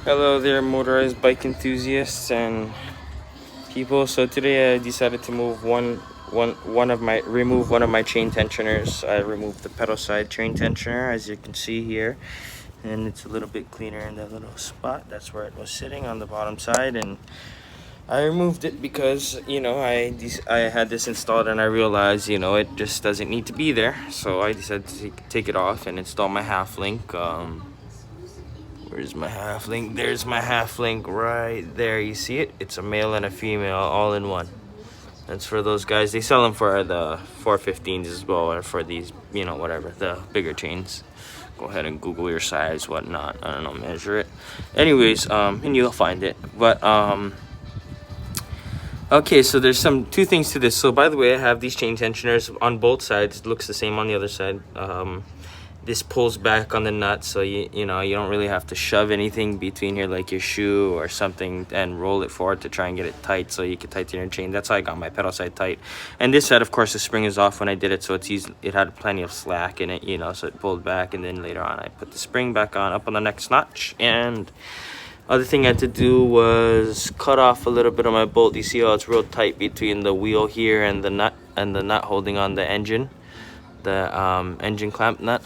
Hello there, motorized bike enthusiasts and people. So today I decided to remove one of my chain tensioners. I removed the pedal side chain tensioner, as you can see here, and it's a little bit cleaner in that little spot. That's where it was sitting on the bottom side, and I removed it because I had this installed and I realized it just doesn't need to be there. So I decided to take it off and install my half link. Where's my half link? There's my half link right there. You see it? It's a male and a female all in one. That's for those guys. They sell them for the 415s as well, or for these, whatever, the bigger chains. Go ahead and Google your size, whatnot. I don't know, measure it. Anyways, and you'll find it. But okay, so there's two things to this. So by the way, I have these chain tensioners on both sides. It looks the same on the other side. This pulls back on the nut, so you don't really have to shove anything between here like your shoe or something and roll it forward to try and get it tight so you can tighten your chain. That's how I got my pedal side tight. And this side, of course, the spring is off when I did it, so it's easy. It had plenty of slack in it, so it pulled back, and then later on I put the spring back on up on the next notch. And other thing I had to do was cut off a little bit of my bolt. You see how it's real tight between the wheel here and the nut holding on the engine, the engine clamp nut.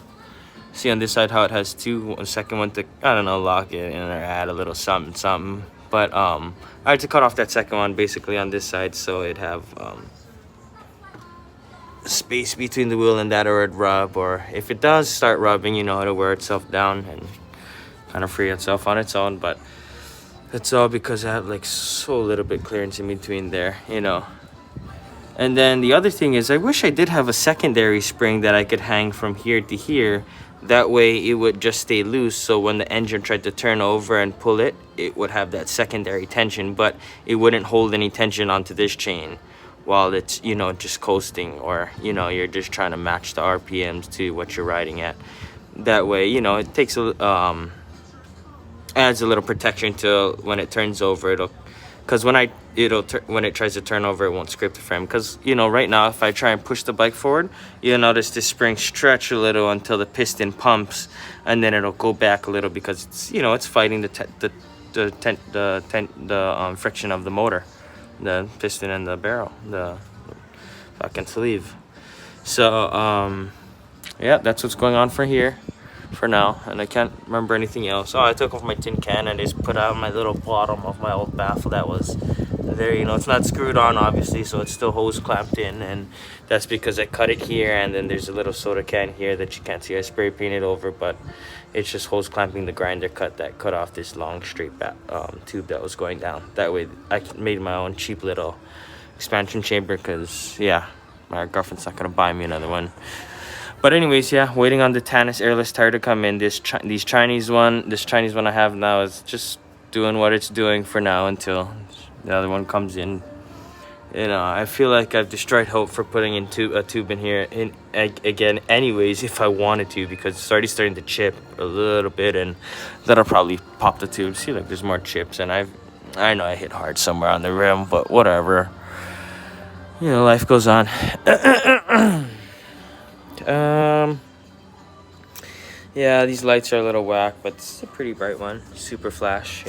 See on this side how it has two, a second one to, I don't know, lock it in or add a little something. But I had to cut off that second one basically on this side, so it'd have space between the wheel and that, or it'd rub, or if it does start rubbing, it'll wear itself down and kind of free itself on its own. But that's all because I have like so little bit clearance in between there, And then the other thing is, I wish I did have a secondary spring that I could hang from here to here. That way it would just stay loose, so when the engine tried to turn over and pull it, it would have that secondary tension, but it wouldn't hold any tension onto this chain while it's, just coasting, or, you're just trying to match the RPMs to what you're riding at. That way, it takes adds a little protection to when it turns over. Because when it tries to turn over, it won't scrape the frame. Because right now, if I try and push the bike forward, you'll notice this spring stretch a little until the piston pumps, and then it'll go back a little because it's fighting the friction of the motor, the piston and the barrel, the fucking sleeve. So yeah, that's what's going on for here for now, and I can't remember anything else. I took off my tin can and just put out my little bottom of my old baffle that was there. It's not screwed on obviously, so it's still hose clamped in, and that's because I cut it here, and then there's a little soda can here that you can't see. I spray painted over, but it's just hose clamping the grinder cut that cut off this long straight tube that was going down. That way I made my own cheap little expansion chamber, because yeah, my girlfriend's not gonna buy me another one. But anyways, yeah, waiting on the Tannis airless tire to come in. This Chinese one I have now is just doing what it's doing for now until the other one comes in. I feel like I've destroyed hope for putting in a tube in here again anyways, if I wanted to, because it's already starting to chip a little bit, and that'll probably pop the tube. See, like there's more chips, and I know I hit hard somewhere on the rim, but whatever. Life goes on. Yeah, these lights are a little whack, but it's a pretty bright one. Super flash,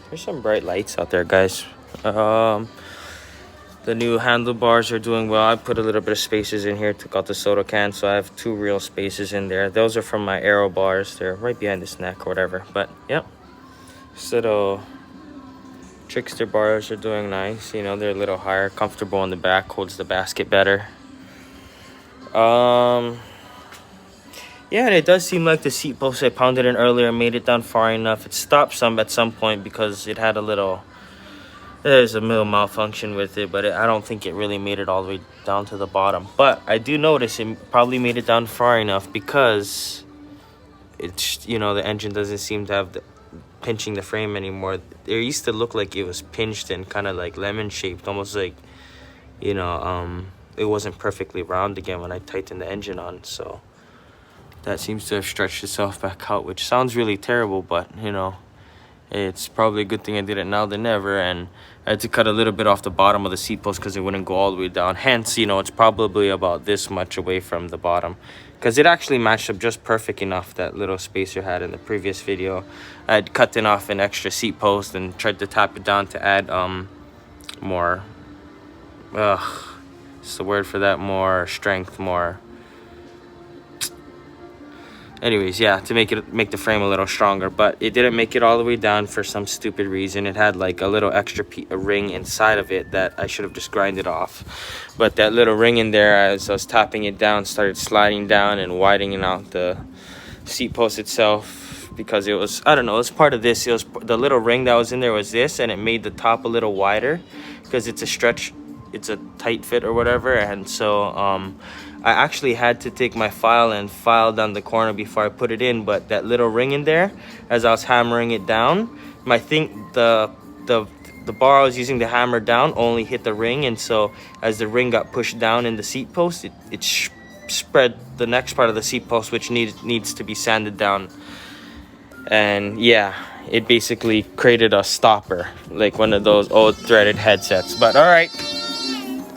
There's some bright lights out there, guys. The new handlebars are doing well. I put a little bit of spacers in here, took out the soda can, so I have 2 real spacers in there. Those are from my aero bars. They're right behind this neck or whatever. But, yep. These little trickster bars are doing nice. They're a little higher, comfortable in the back, holds the basket better. Yeah, and it does seem like the seat post I pounded in earlier made it down far enough. It stopped some at some point because it had there's a little malfunction with it, but I don't think it really made it all the way down to the bottom. But I do notice it probably made it down far enough because it's, the engine doesn't seem to have pinching the frame anymore. It used to look like it was pinched and kind of like lemon shaped, almost like, it wasn't perfectly round again when I tightened the engine on. So that seems to have stretched itself back out, which sounds really terrible, but it's probably a good thing I did it now than never. And I had to cut a little bit off the bottom of the seat post because it wouldn't go all the way down. Hence, it's probably about this much away from the bottom, because it actually matched up just perfect enough, that little spacer had in the previous video. I had cut in off an extra seat post and tried to tap it down to add more, what's the word for that, more strength, more, anyways, yeah, to make the frame a little stronger. But it didn't make it all the way down for some stupid reason. It had like a little extra ring inside of it that I should have just grinded off. But that little ring in there, as I was tapping it down, started sliding down and widening out the seat post itself, because it was, I don't know, it was part of this. It was the little ring that was in there was this, and it made the top a little wider because it's a stretch, it's a tight fit or whatever. And so I actually had to take my file and file down the corner before I put it in. But that little ring in there, as I was hammering it down, the bar I was using to hammer down only hit the ring, and so as the ring got pushed down in the seat post, it spread the next part of the seat post, which needs to be sanded down. And yeah, it basically created a stopper, like one of those old threaded headsets. But all right,